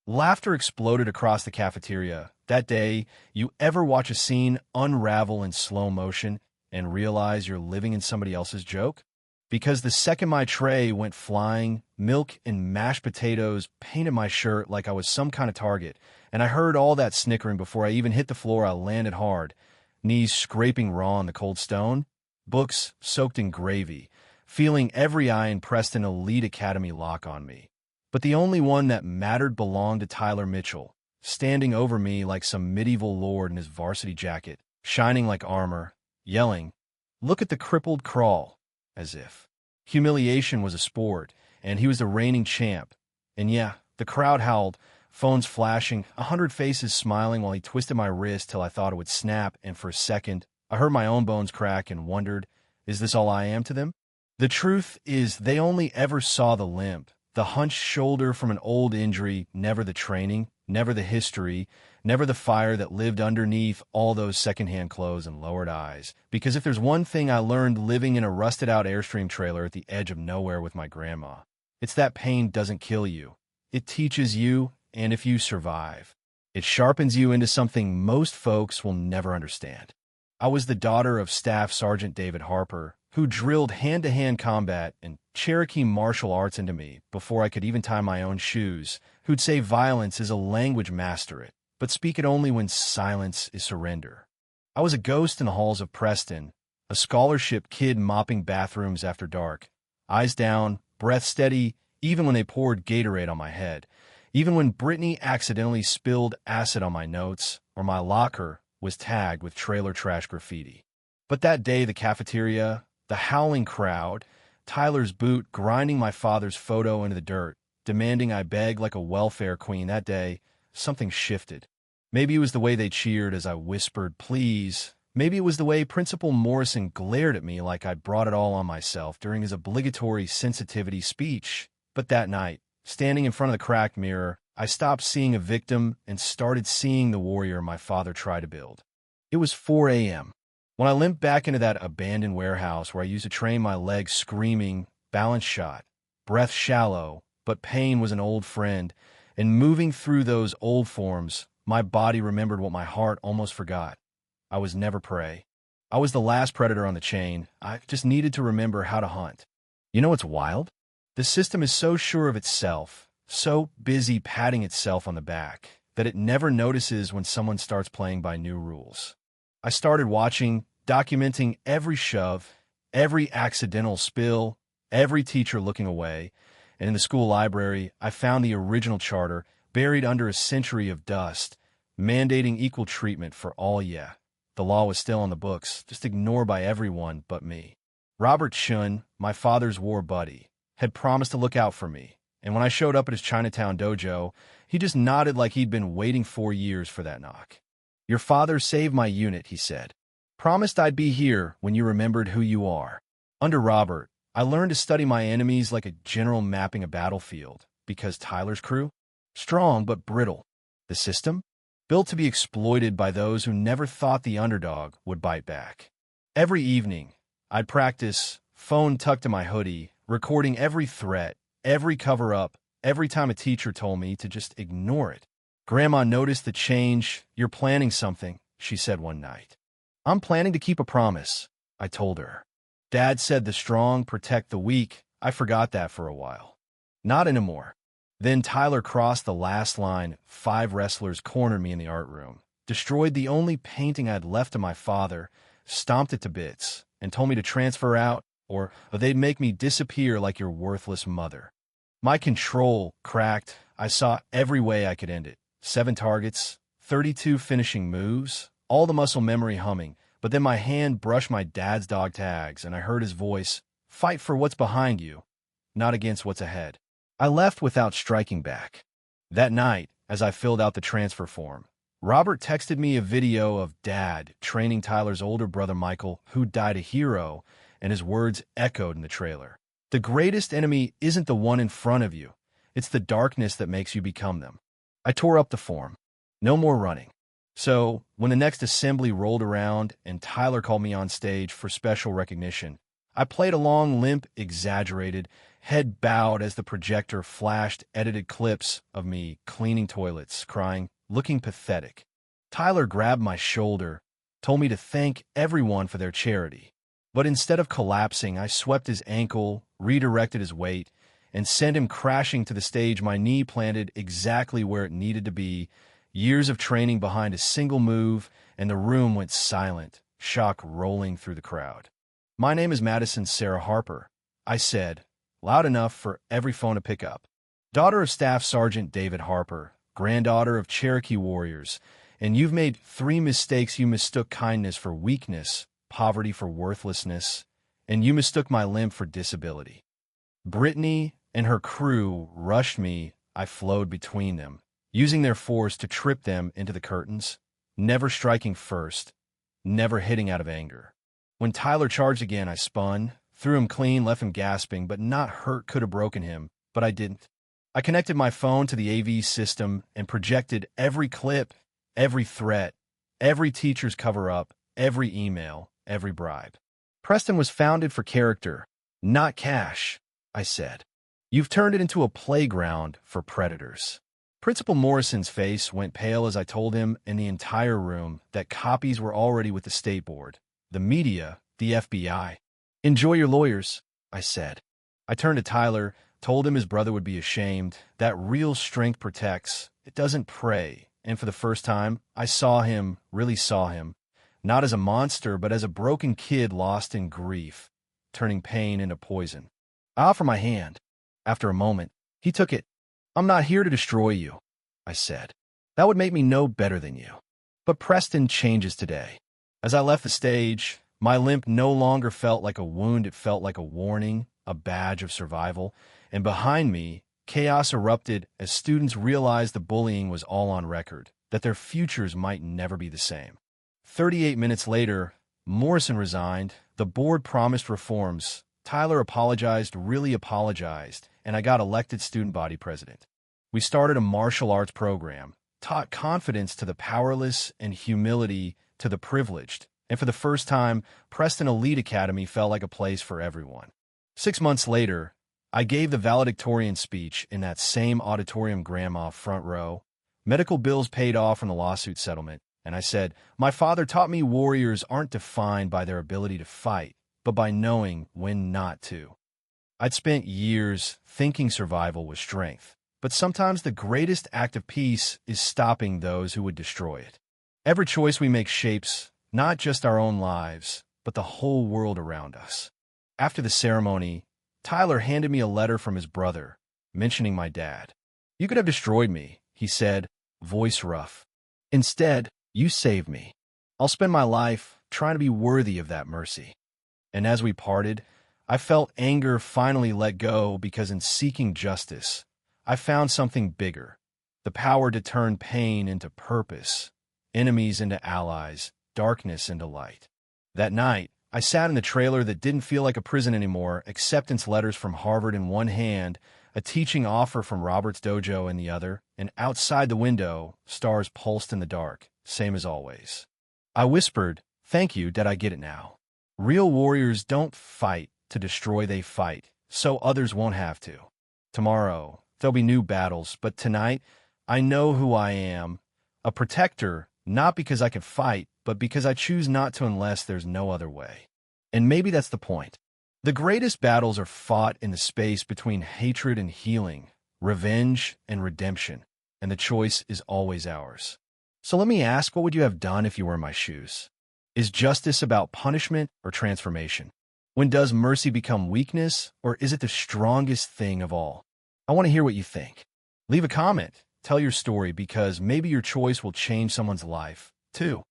Laughter exploded across the cafeteria. That day, you ever watch a scene unravel in slow motion and realize you're living in somebody else's joke? Because the second my tray went flying, milk and mashed potatoes painted my shirt like I was some kind of target, and I heard all that snickering before I even hit the floor. I landed hard, knees scraping raw on the cold stone, books soaked in gravy, feeling every eye impressed an elite academy lock on me. But the only one that mattered belonged to Tyler Mitchell, standing over me like some medieval lord in his varsity jacket, shining like armor, yelling, "Look at the crippled crawl," as if humiliation was a sport, and he was the reigning champ. And yeah, the crowd howled, phones flashing, 100 faces smiling while he twisted my wrist till I thought it would snap, and for a second, I heard my own bones crack and wondered, is this all I am to them? The truth is, they only ever saw the limp, the hunched shoulder from an old injury, never the training, never the history, never the fire that lived underneath all those secondhand clothes and lowered eyes. Because if there's one thing I learned living in a rusted-out Airstream trailer at the edge of nowhere with my grandma, it's that pain doesn't kill you. It teaches you, and if you survive, it sharpens you into something most folks will never understand. I was the daughter of Staff Sergeant David Harper, who drilled hand-to-hand combat and Cherokee martial arts into me before I could even tie my own shoes, who'd say violence is a language, master it, but speak it only when silence is surrender. I was a ghost in the halls of Preston, a scholarship kid mopping bathrooms after dark, eyes down, breath steady, even when they poured Gatorade on my head, even when Brittany accidentally spilled acid on my notes, or my locker was tagged with trailer trash graffiti. But that day, the cafeteria, the howling crowd, Tyler's boot grinding my father's photo into the dirt, demanding I beg like a welfare queen, that day, something shifted. Maybe it was the way they cheered as I whispered, "Please." Maybe it was the way Principal Morrison glared at me like I'd brought it all on myself during his obligatory sensitivity speech. But that night, standing in front of the cracked mirror, I stopped seeing a victim and started seeing the warrior my father tried to build. It was 4 a.m. when I limped back into that abandoned warehouse where I used to train my legs, screaming, balance shot, breath shallow, but pain was an old friend, and moving through those old forms, my body remembered what my heart almost forgot. I was never prey. I was the last predator on the chain. I just needed to remember how to hunt. You know what's wild? The system is so sure of itself, so busy patting itself on the back, that it never notices when someone starts playing by new rules. I started watching, documenting every shove, every accidental spill, every teacher looking away, and in the school library, I found the original charter buried under a century of dust, mandating equal treatment for all. Yeah, the law was still on the books, just ignored by everyone but me. Robert Chun, my father's war buddy, had promised to look out for me, and when I showed up at his Chinatown dojo, he just nodded like he'd been waiting 4 years for that knock. "Your father saved my unit," he said. "Promised I'd be here when you remembered who you are." Under Robert, I learned to study my enemies like a general mapping a battlefield, because Tyler's crew? Strong but brittle. The system? Built to be exploited by those who never thought the underdog would bite back. Every evening, I'd practice, phone tucked in my hoodie, recording every threat, every cover-up, every time a teacher told me to just ignore it. "Grandma noticed the change. You're planning something," she said one night. "I'm planning to keep a promise," I told her. "Dad said the strong protect the weak." I forgot that for a while. Not anymore. Then Tyler crossed the last line. 5 wrestlers cornered me in the art room, destroyed the only painting I'd left of my father, stomped it to bits, and told me to transfer out, or they'd make me disappear like your worthless mother. My control cracked. I saw every way I could end it. 7 targets, 32 finishing moves, all the muscle memory humming, but then my hand brushed my dad's dog tags, and I heard his voice, "Fight for what's behind you, not against what's ahead." I left without striking back. That night, as I filled out the transfer form, Robert texted me a video of Dad training Tyler's older brother Michael, who died a hero, and his words echoed in the trailer. "The greatest enemy isn't the one in front of you. It's the darkness that makes you become them." I tore up the form. No more running. So, when the next assembly rolled around and Tyler called me on stage for special recognition, I played along, limp, exaggerated, head bowed as the projector flashed edited clips of me cleaning toilets, crying, looking pathetic. Tyler grabbed my shoulder, told me to thank everyone for their charity. But instead of collapsing, I swept his ankle, redirected his weight, and sent him crashing to the stage, my knee planted exactly where it needed to be. Years of training behind a single move, and the room went silent, shock rolling through the crowd. "My name is Madison Sarah Harper," I said, loud enough for every phone to pick up. "Daughter of Staff Sergeant David Harper, granddaughter of Cherokee warriors, and you've made 3 mistakes. You mistook kindness for weakness, poverty for worthlessness, and you mistook my limb for disability." Brittany and her crew rushed me. I flowed between them, using their force to trip them into the curtains, never striking first, never hitting out of anger. When Tyler charged again, I spun, threw him clean, left him gasping, but not hurt could have broken him, but I didn't. I connected my phone to the AV system and projected every clip, every threat, every teacher's cover-up, every email, every bribe. "Preston was founded for character, not cash," I said. "You've turned it into a playground for predators." Principal Morrison's face went pale as I told him and the entire room that copies were already with the state board, the media, the FBI. "Enjoy your lawyers," I said. I turned to Tyler, told him his brother would be ashamed, that real strength protects, it doesn't prey, and for the first time, I saw him, really saw him, not as a monster, but as a broken kid lost in grief, turning pain into poison. I offered my hand. After a moment, he took it. "I'm not here to destroy you," I said. "That would make me no better than you. But Preston changes today." As I left the stage, my limp no longer felt like a wound, it felt like a warning, a badge of survival, and behind me, chaos erupted as students realized the bullying was all on record, that their futures might never be the same. 38 minutes later, Morrison resigned, the board promised reforms, Tyler apologized, really apologized, and I got elected student body president. We started a martial arts program, taught confidence to the powerless and humility to the privileged, and for the first time, Preston Elite Academy felt like a place for everyone. 6 months later, I gave the valedictorian speech in that same auditorium, grandma front row. Medical bills paid off from the lawsuit settlement, and I said, "My father taught me warriors aren't defined by their ability to fight, but by knowing when not to." I'd spent years thinking survival was strength, but sometimes the greatest act of peace is stopping those who would destroy it. Every choice we make shapes not just our own lives, but the whole world around us. After the ceremony, Tyler handed me a letter from his brother, mentioning my dad. "You could have destroyed me," he said, voice rough. "Instead, you saved me. I'll spend my life trying to be worthy of that mercy." And as we parted, I felt anger finally let go because in seeking justice, I found something bigger, the power to turn pain into purpose, enemies into allies, darkness into light. That night, I sat in the trailer that didn't feel like a prison anymore, acceptance letters from Harvard in one hand, a teaching offer from Robert's dojo in the other, and outside the window, stars pulsed in the dark, same as always. I whispered, "Thank you, did I get it now?" Real warriors don't fight to destroy, they fight, so others won't have to. Tomorrow, there'll be new battles, but tonight, I know who I am, a protector, not because I can fight, but because I choose not to unless there's no other way. And maybe that's the point. The greatest battles are fought in the space between hatred and healing, revenge and redemption, and the choice is always ours. So let me ask, what would you have done if you were in my shoes? Is justice about punishment or transformation? When does mercy become weakness, or is it the strongest thing of all? I want to hear what you think. Leave a comment, tell your story, because maybe your choice will change someone's life, too.